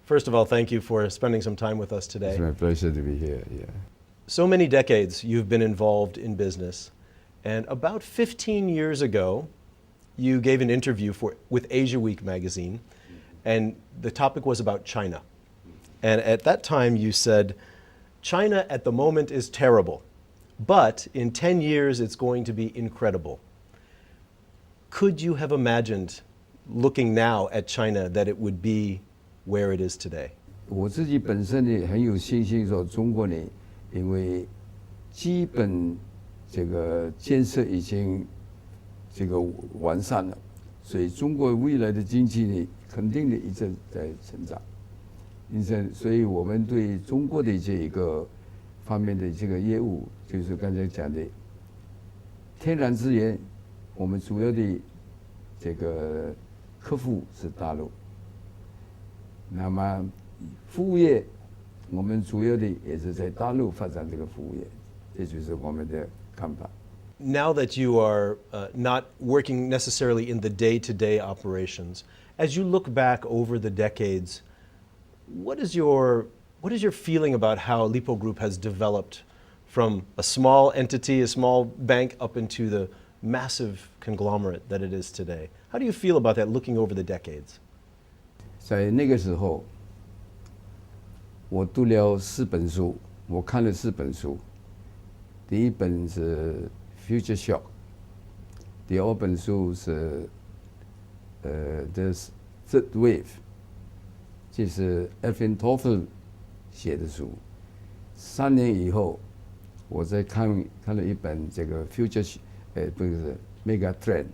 First of all, thank you for spending some time with us today. It's my pleasure to be here. Yeah. So many decades you've been involved in business, and about 15 years ago, you gave an interview with Asia Week magazine, and the topic was about China. And at that time you said, China at the moment is terrible, but in 10 years it's going to be incredible. Could you have imagined, looking now at China, that it would be where it is today? 我自己本身呢很有信心说，中国呢，因为基本这个建设已经这个完善了，所以中国未来的经济呢，肯定的一直在成长。所以我们对中国的这一个方面的这个业务，就是刚才讲的天然资源，我们主要的这个客户是大陆。那么服务业，我们主要的也是在大陆发展这个服务业，这就是我们的看法。Now that you are not working necessarily in the day-to-day operations, as you look back over the decades, what is your feeling about how Lipo Group has developed from a small entity, a small bank, up into the massive conglomerate that it is today? How do you feel about that looking over the decades? 在那个时候，我读了4本书，我看了4本书。第一本是《Future Shock》，第二本书是《The Third Wave》，这是 Alvin Toffler 写的书。3年以后，我再看了一本这个 Future， 不是 Mega Trend，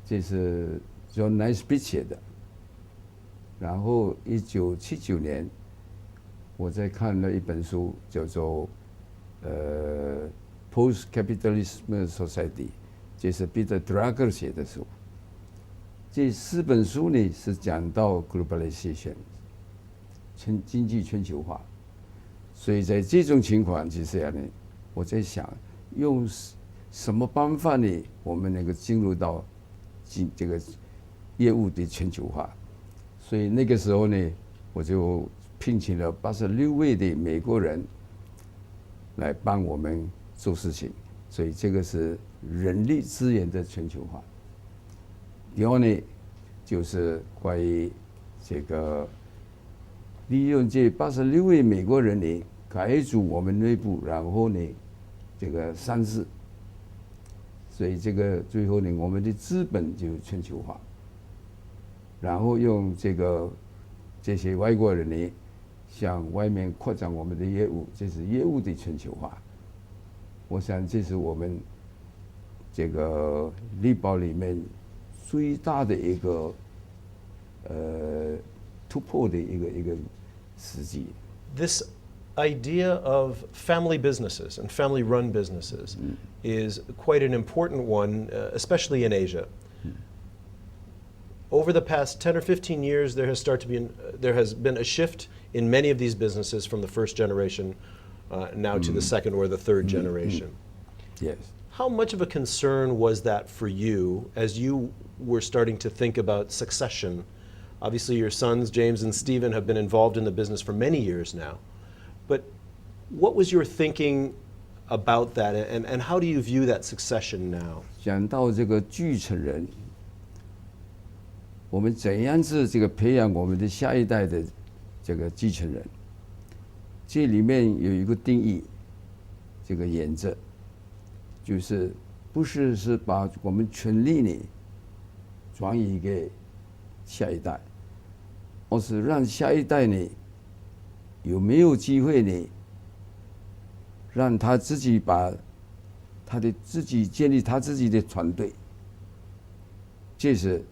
这是 John Naisbitt 写的。然后1979年，我再看了一本书，叫做Post-Capitalism Society， 这是 Peter Drucker 写的书。这4本书呢是讲到 globalization， 经济全球化。所以在这种情况之下呢，我在想用什么办法呢，我们能够进入到这个业务的全球化。所以那个时候呢，我就聘请了86位的美国人来帮我们做事情。所以这个是人力资源的全球化。第二呢，就是关于这个利用这86位美国人呢，改组我们内部，然后呢，这个上市。所以这个最后呢，我们的资本就全球化。然后用这些外国人呢，向外面扩展我们的业务，这是业务的全球化。我想这是我们这个力宝里面最大的一个突破的一个时机。This idea of family businesses and family-run businesses is quite an important one, especially in Asia. Over the past 10 or 15 years, there has been a shift in many of these businesses from the first generation now to the second or the third generation. Yes. How much of a concern was that for you as you were starting to think about succession? Obviously, your sons, James and Stephen, have been involved in the business for many years now. But what was your thinking about that, and how do you view that succession now? 讲到这个继承人，我们怎样子这个培养我们的下一代的这个继承人？这里面有一个定义，这个原则，就是不是把我们权利呢转移给下一代，而是让下一代呢有没有机会呢，让他自己把自己建立他自己的团队，这是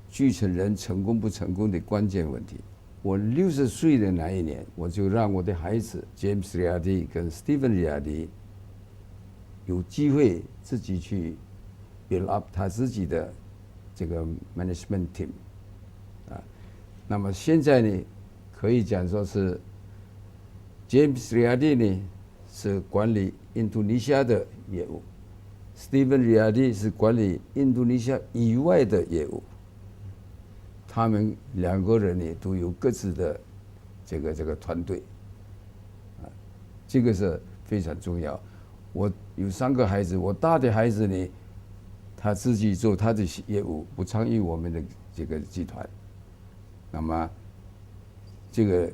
继承人成功不成功的关键问题。我60岁的那一年，我就让我的孩子 James Riady 跟 Stephen Riady 有机会自己去 build up 他自己的这个 management team 啊。那么现在呢，可以讲说是 James Riady 呢是管理印度尼西亚的业务， Stephen Riady 是管理印度尼西亚以外的业务。他们2个人呢都有各自的这个团队，这个是非常重要。我有3个孩子，我大的孩子呢，他自己做他的业务，不参与我们的这个集团。那么这个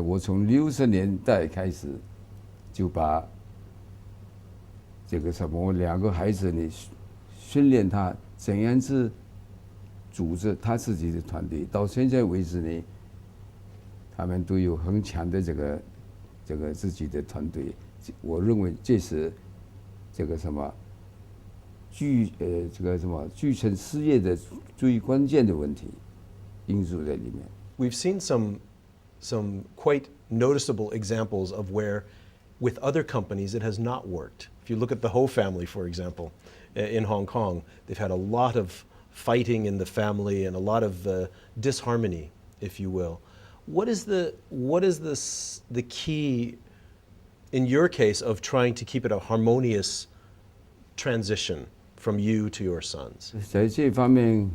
我从60年代开始就把这个什么我2个孩子呢训练他怎样子组织他自己的团队，到现在为止呢，他们都有很强的这个自己的团队。我认为这是这个什么这个什么聚成事业的最关键的问题因素在里面。We've seen some quite noticeable examples of where, with other companies, it has not worked. If you look at the Ho family, for example, in Hong Kong, they've had a lot of fighting in the family and a lot of disharmony, if you will. What is the key, in your case, of trying to keep it a harmonious transition from you to your sons? 在这方面，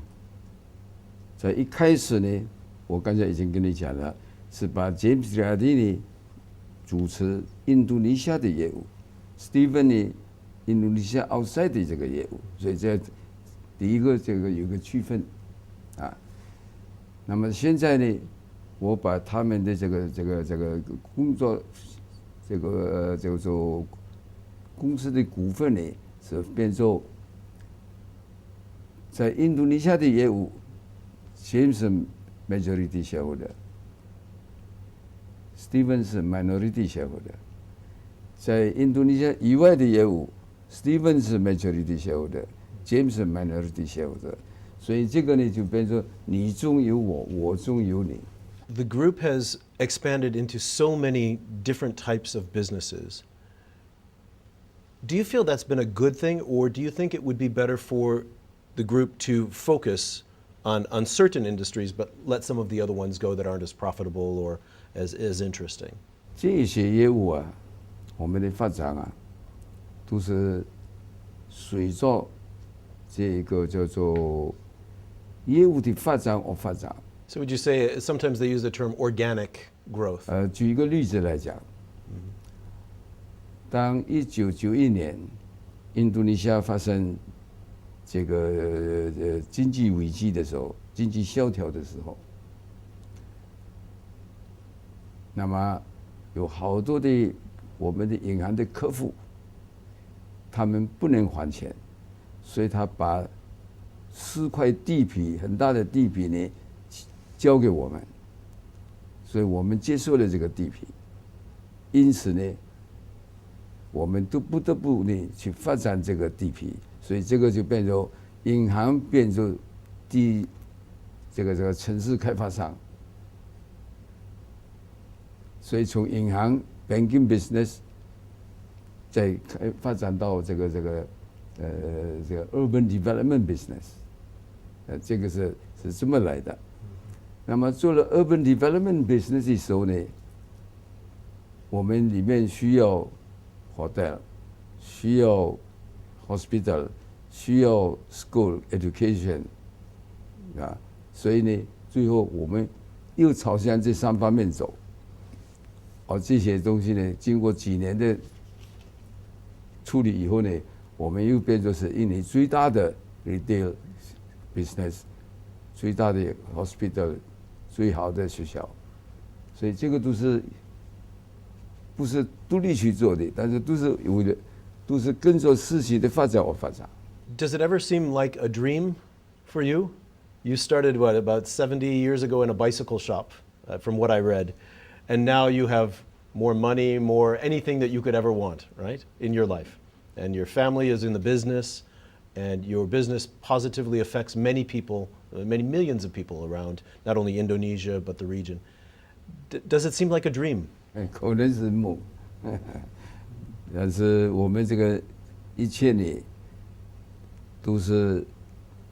在一开始呢，我刚才已经跟你讲了，是把 James Giardini 主持印度尼西亚的业务 ，Steven 呢，印度尼西亚 outside 的这个业务，所以这第一个这个有个区分啊。那么现在呢，我把他们的这个工作，这个叫做公司的股份呢，是变作在印度尼西亚的业务 ，James 是 majority shareholder。Steven 是 minority shareholder， 在印度尼西亚以外的业务 ，Steven 是 majority shareholder，James 是 minority shareholder， 所以这个呢就变成你中有我，我中有你。The group has expanded into so many different types of businesses. Do you feel that's been a good thing, or do you think it would be better for the group to focus on certain industries, but let some of the other ones go that aren't as profitable or as interesting? 这些业务啊，我们的发展啊，都是随着这个叫做业务的发展而发展。So would you say sometimes they use the term organic growth? 举一个例子来讲，当1991年印度尼西亚发生这个经济危机的时候，经济萧条的时候，那么有好多的我们的银行的客户，他们不能还钱，所以他把4块地皮很大的地皮呢交给我们，所以我们接受了这个地皮，因此呢，我们都不得不呢去发展这个地皮。所以这个就变成银行变成这个城市开发商，所以从银行 banking business 再发展到这个 urban development business， 这个是这么来的。那么做了 urban development business 的时候呢，我们里面需要 hotel， 需要 hospital， 需要 school education， 啊，所以呢，最后我们又朝向这3方面走。而这些东西呢，经过几年的处理以后呢，我们又变成是印尼最大的 retail business， 最大的 hospital， 最好的学校，所以这个都是不是独立去做的，但是都是为了。都是跟着事情的发展而发展。Does it ever seem like a dream for you? You started, about 70 years ago in a bicycle shop, from what I read. And now you have more money, more anything that you could ever want, right, in your life. And your family is in the business, and your business positively affects many people, many millions of people around, not only Indonesia, but the region. Does it seem like a dream? 可能是梦。但是我们这个一切呢，都是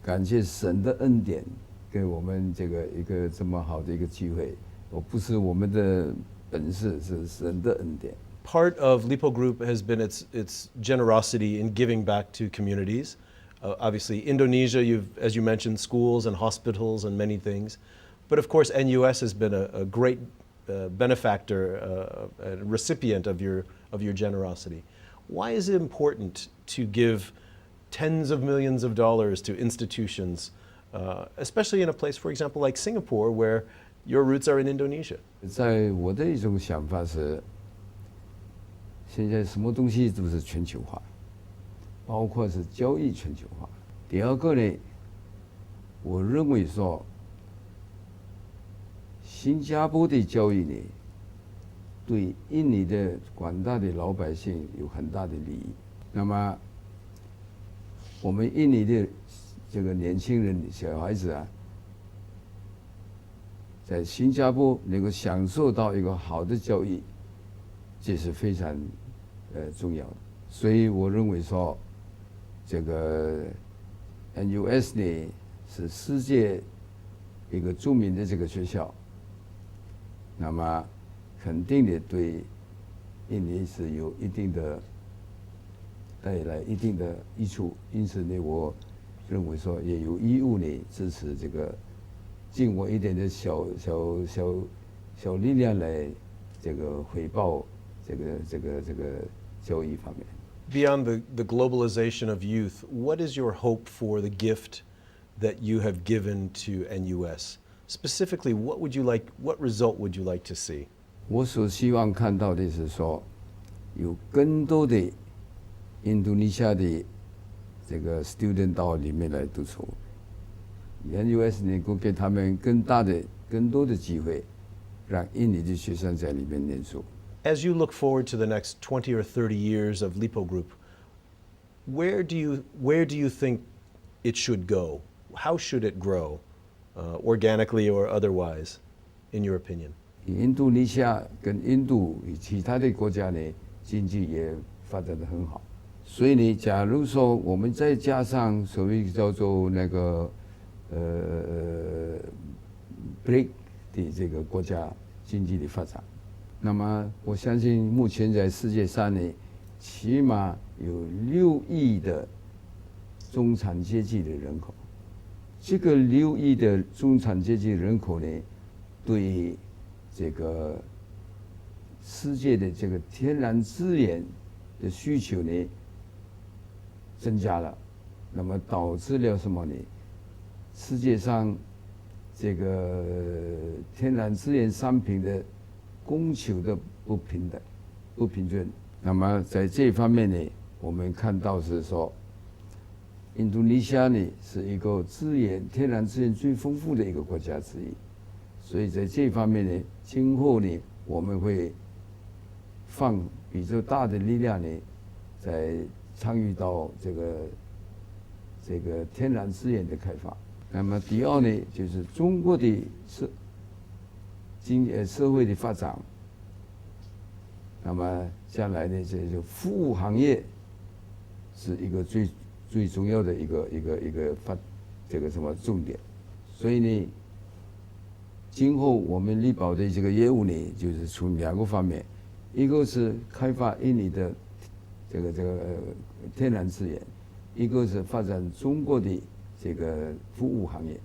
感谢神的恩典，给我们这个一个这么好的一个机会，而不是我们的本事，是神的恩典。Part of Lipo Group has been its generosity in giving back to communities. Obviously, Indonesia, as you mentioned, schools and hospitals and many things. But of course, NUS has been a great benefactor, a recipient of your generosity. Why is it important to give tens of millions of dollars to institutions, especially in a place, for example, like Singapore, where your roots are in Indonesia? 在我的一种想法是，现在什么东西都是全球化，包括是交易全球化。第二个呢，我认为说，新加坡的交易呢，对印尼的广大的老百姓有很大的利益。那么，我们印尼的这个年轻人、小孩子啊，在新加坡能够享受到一个好的交易，这是非常重要的。所以我认为说，这个 NUS 呢是世界一个著名的这个学校，那么肯定的对印尼是有一定的带来一定的益处，因此呢，我认为说也有义务呢支持这个，尽我一点的小力量来这个回报这个交易方面。Beyond the globalization of youth, what is your hope for the gift that you have given to NUS? Specifically, what result would you like to see? 我所希望看到的是说，有更多的印度尼西亚的这个 student 到里面来读书 ，NUS 能够给他们更多的机会，让印尼的学生在里面念书。As you look forward to the next 20 or 30 years of Lipo Group, where do you think it should go? How should it grow, organically or otherwise, in your opinion? 印度尼西亚跟印度与其他的国家呢，经济也发展得很好。所以呢，假如说我们再加上所谓叫做那个BRIC 的这个国家经济的发展，那么我相信目前在世界上呢，起码有6亿的中产阶级的人口。这个6亿的中产阶级人口呢，对这个世界的这个天然资源的需求呢增加了，那么导致了什么呢？世界上这个天然资源商品的供求的不平均。那么在这一方面呢，我们看到是说，印度尼西亚呢是一个天然资源最丰富的一个国家之一，所以在这方面呢，今后呢我们会放比较大的力量呢，在参与到这个天然资源的开发。那么第二呢，就是中国的社会的发展。那么将来呢，这就服务行业是一个最重要的一个重点。所以呢，今后我们力宝的这个业务呢，就是从2个方面，一个是开发印尼的这个天然资源，一个是发展中国的这个服务行业。